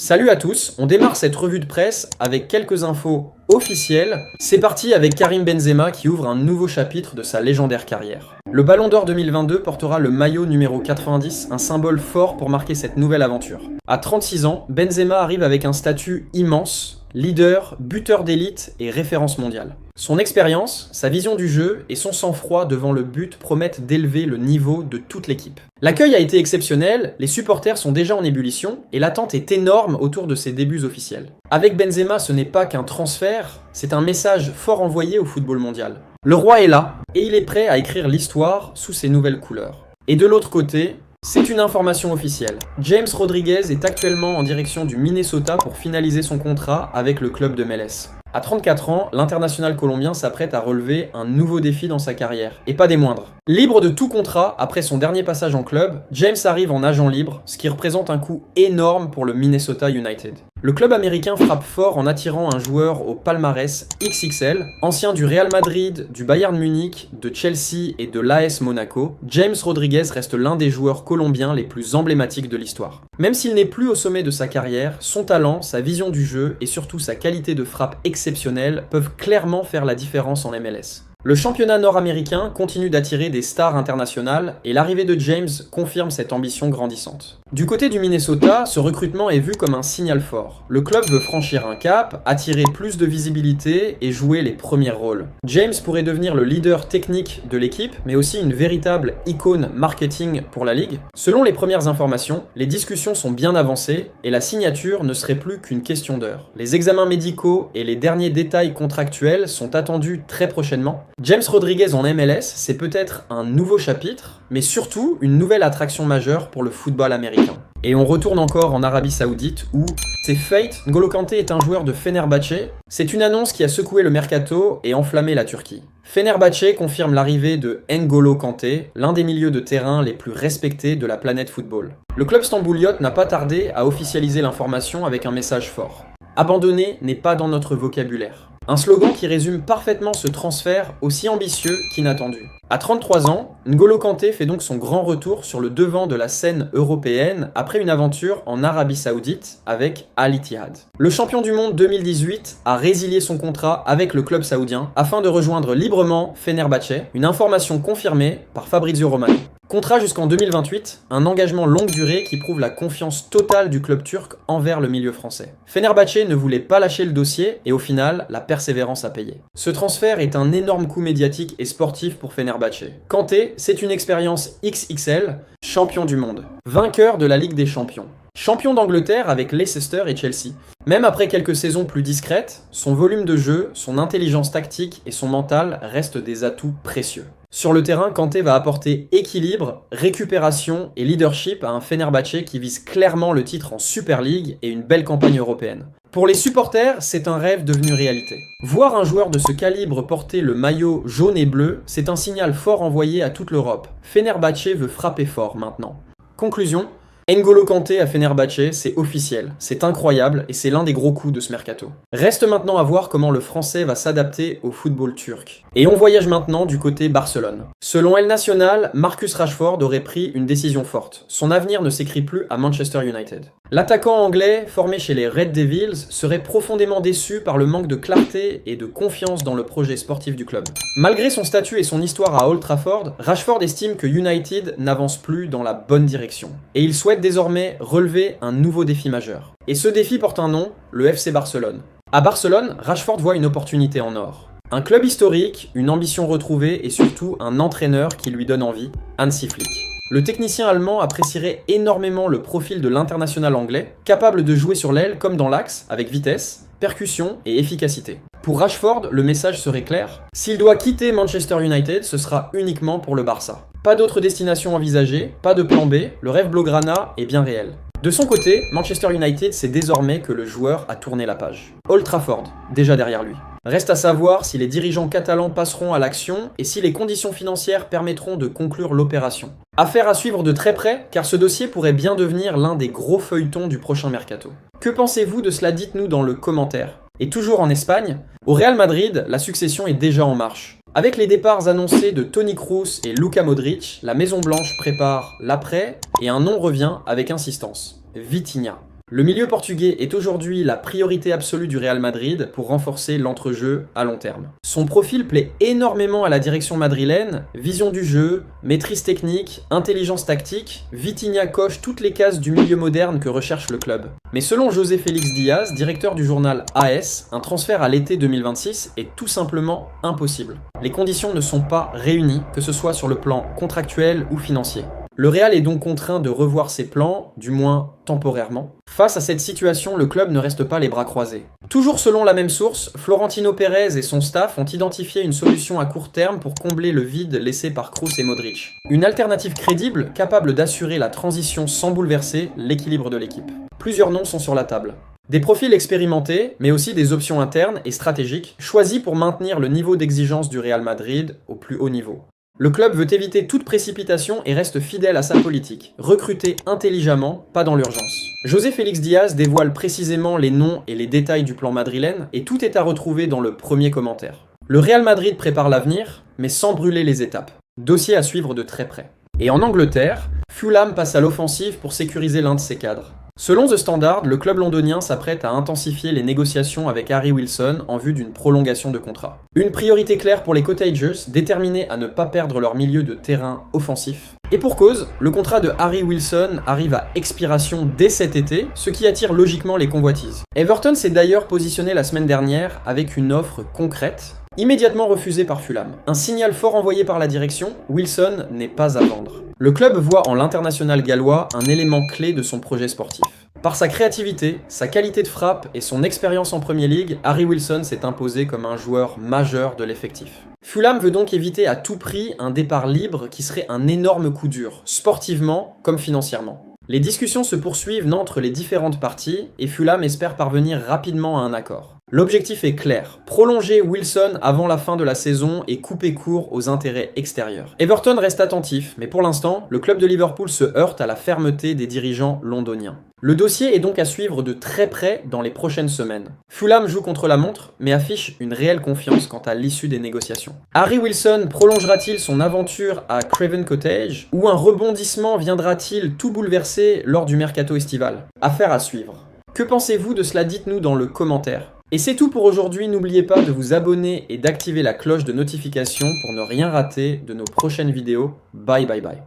Salut à tous, on démarre cette revue de presse avec quelques infos officielles. C'est parti avec Karim Benzema qui ouvre un nouveau chapitre de sa légendaire carrière. Le Ballon d'Or 2022 portera le maillot numéro 90, un symbole fort pour marquer cette nouvelle aventure. À 36 ans, Benzema arrive avec un statut immense, leader, buteur d'élite et référence mondiale. Son expérience, sa vision du jeu et son sang-froid devant le but promettent d'élever le niveau de toute l'équipe. L'accueil a été exceptionnel, les supporters sont déjà en ébullition et l'attente est énorme autour de ses débuts officiels. Avec Benzema, ce n'est pas qu'un transfert, c'est un message fort envoyé au football mondial. Le roi est là et il est prêt à écrire l'histoire sous ses nouvelles couleurs. Et de l'autre côté, c'est une information officielle. James Rodriguez est actuellement en direction du Minnesota pour finaliser son contrat avec le club de MLS. À 34 ans, l'international colombien s'apprête à relever un nouveau défi dans sa carrière, et pas des moindres. Libre de tout contrat après son dernier passage en club, James arrive en agent libre, ce qui représente un coût énorme pour le Minnesota United. Le club américain frappe fort en attirant un joueur au palmarès XXL, ancien du Real Madrid, du Bayern Munich, de Chelsea et de l'AS Monaco. James Rodriguez reste l'un des joueurs colombiens les plus emblématiques de l'histoire. Même s'il n'est plus au sommet de sa carrière, son talent, sa vision du jeu et surtout sa qualité de frappe exceptionnelle peuvent clairement faire la différence en MLS. Le championnat nord-américain continue d'attirer des stars internationales et l'arrivée de James confirme cette ambition grandissante. Du côté du Minnesota, ce recrutement est vu comme un signal fort. Le club veut franchir un cap, attirer plus de visibilité et jouer les premiers rôles. James pourrait devenir le leader technique de l'équipe, mais aussi une véritable icône marketing pour la ligue. Selon les premières informations, les discussions sont bien avancées et la signature ne serait plus qu'une question d'heure. Les examens médicaux et les derniers détails contractuels sont attendus très prochainement. James Rodriguez en MLS, c'est peut-être un nouveau chapitre, mais surtout une nouvelle attraction majeure pour le football américain. Et on retourne encore en Arabie Saoudite où c'est fate, N'Golo Kanté est un joueur de Fenerbahçe. C'est une annonce qui a secoué le mercato et enflammé la Turquie. Fenerbahçe confirme l'arrivée de N'Golo Kanté, l'un des milieux de terrain les plus respectés de la planète football. Le club stambouliote n'a pas tardé à officialiser l'information avec un message fort. Abandonner n'est pas dans notre vocabulaire. Un slogan qui résume parfaitement ce transfert aussi ambitieux qu'inattendu. À 33 ans, N'Golo Kanté fait donc son grand retour sur le devant de la scène européenne après une aventure en Arabie Saoudite avec Al Ittihad. Le champion du monde 2018 a résilié son contrat avec le club saoudien afin de rejoindre librement Fenerbahçe, une information confirmée par Fabrizio Romano. Contrat jusqu'en 2028, un engagement longue durée qui prouve la confiance totale du club turc envers le milieu français. Fenerbahçe ne voulait pas lâcher le dossier et au final, la persévérance a payé. Ce transfert est un énorme coup médiatique et sportif pour Fenerbahçe. Kanté, c'est une expérience XXL, champion du monde, vainqueur de la Ligue des Champions. Champion d'Angleterre avec Leicester et Chelsea. Même après quelques saisons plus discrètes, son volume de jeu, son intelligence tactique et son mental restent des atouts précieux. Sur le terrain, Kanté va apporter équilibre, récupération et leadership à un Fenerbahçe qui vise clairement le titre en Super League et une belle campagne européenne. Pour les supporters, c'est un rêve devenu réalité. Voir un joueur de ce calibre porter le maillot jaune et bleu, c'est un signal fort envoyé à toute l'Europe. Fenerbahçe veut frapper fort maintenant. Conclusion. N'Golo Kanté à Fenerbahçe, c'est officiel, c'est incroyable et c'est l'un des gros coups de ce mercato. Reste maintenant à voir comment le français va s'adapter au football turc. Et on voyage maintenant du côté Barcelone. Selon El Nacional, Marcus Rashford aurait pris une décision forte. Son avenir ne s'écrit plus à Manchester United. L'attaquant anglais, formé chez les Red Devils, serait profondément déçu par le manque de clarté et de confiance dans le projet sportif du club. Malgré son statut et son histoire à Old Trafford, Rashford estime que United n'avance plus dans la bonne direction. Et il souhaite désormais relever un nouveau défi majeur. Et ce défi porte un nom, le FC Barcelone. À Barcelone, Rashford voit une opportunité en or. Un club historique, une ambition retrouvée et surtout un entraîneur qui lui donne envie, Hansi Flick. Le technicien allemand apprécierait énormément le profil de l'international anglais, capable de jouer sur l'aile comme dans l'axe, avec vitesse, percussion et efficacité. Pour Rashford, le message serait clair. S'il doit quitter Manchester United, ce sera uniquement pour le Barça. Pas d'autre destination envisagée, pas de plan B, le rêve Blaugrana est bien réel. De son côté, Manchester United sait désormais que le joueur a tourné la page. Old Trafford, déjà derrière lui. Reste à savoir si les dirigeants catalans passeront à l'action et si les conditions financières permettront de conclure l'opération. Affaire à suivre de très près, car ce dossier pourrait bien devenir l'un des gros feuilletons du prochain mercato. Que pensez-vous de cela? Dites-nous dans le commentaire. Et toujours en Espagne, au Real Madrid, la succession est déjà en marche. Avec les départs annoncés de Toni Kroos et Luka Modric, la Maison Blanche prépare l'après et un nom revient avec insistance. Vitinha. Le milieu portugais est aujourd'hui la priorité absolue du Real Madrid pour renforcer l'entrejeu à long terme. Son profil plaît énormément à la direction madrilène, vision du jeu, maîtrise technique, intelligence tactique, Vitinha coche toutes les cases du milieu moderne que recherche le club. Mais selon José Félix Diaz, directeur du journal AS, un transfert à l'été 2026 est tout simplement impossible. Les conditions ne sont pas réunies, que ce soit sur le plan contractuel ou financier. Le Real est donc contraint de revoir ses plans, du moins temporairement. Face à cette situation, le club ne reste pas les bras croisés. Toujours selon la même source, Florentino Pérez et son staff ont identifié une solution à court terme pour combler le vide laissé par Kroos et Modric. Une alternative crédible capable d'assurer la transition sans bouleverser l'équilibre de l'équipe. Plusieurs noms sont sur la table. Des profils expérimentés, mais aussi des options internes et stratégiques, choisis pour maintenir le niveau d'exigence du Real Madrid au plus haut niveau. Le club veut éviter toute précipitation et reste fidèle à sa politique. Recruter intelligemment, pas dans l'urgence. José Félix Diaz dévoile précisément les noms et les détails du plan madrilène et tout est à retrouver dans le premier commentaire. Le Real Madrid prépare l'avenir, mais sans brûler les étapes. Dossier à suivre de très près. Et en Angleterre, Fulham passe à l'offensive pour sécuriser l'un de ses cadres. Selon The Standard, le club londonien s'apprête à intensifier les négociations avec Harry Wilson en vue d'une prolongation de contrat. Une priorité claire pour les Cottagers, déterminés à ne pas perdre leur milieu de terrain offensif. Et pour cause, le contrat de Harry Wilson arrive à expiration dès cet été, ce qui attire logiquement les convoitises. Everton s'est d'ailleurs positionné la semaine dernière avec une offre concrète, immédiatement refusée par Fulham. Un signal fort envoyé par la direction, Wilson n'est pas à vendre. Le club voit en l'international gallois un élément clé de son projet sportif. Par sa créativité, sa qualité de frappe et son expérience en Premier League, Harry Wilson s'est imposé comme un joueur majeur de l'effectif. Fulham veut donc éviter à tout prix un départ libre qui serait un énorme coup dur, sportivement comme financièrement. Les discussions se poursuivent entre les différentes parties et Fulham espère parvenir rapidement à un accord. L'objectif est clair, prolonger Wilson avant la fin de la saison et couper court aux intérêts extérieurs. Everton reste attentif, mais pour l'instant, le club de Liverpool se heurte à la fermeté des dirigeants londoniens. Le dossier est donc à suivre de très près dans les prochaines semaines. Fulham joue contre la montre, mais affiche une réelle confiance quant à l'issue des négociations. Harry Wilson prolongera-t-il son aventure à Craven Cottage, ou un rebondissement viendra-t-il tout bouleverser lors du mercato estival? Affaire à suivre. Que pensez-vous de cela? Dites-nous dans le commentaire. Et c'est tout pour aujourd'hui, n'oubliez pas de vous abonner et d'activer la cloche de notification pour ne rien rater de nos prochaines vidéos. Bye bye bye.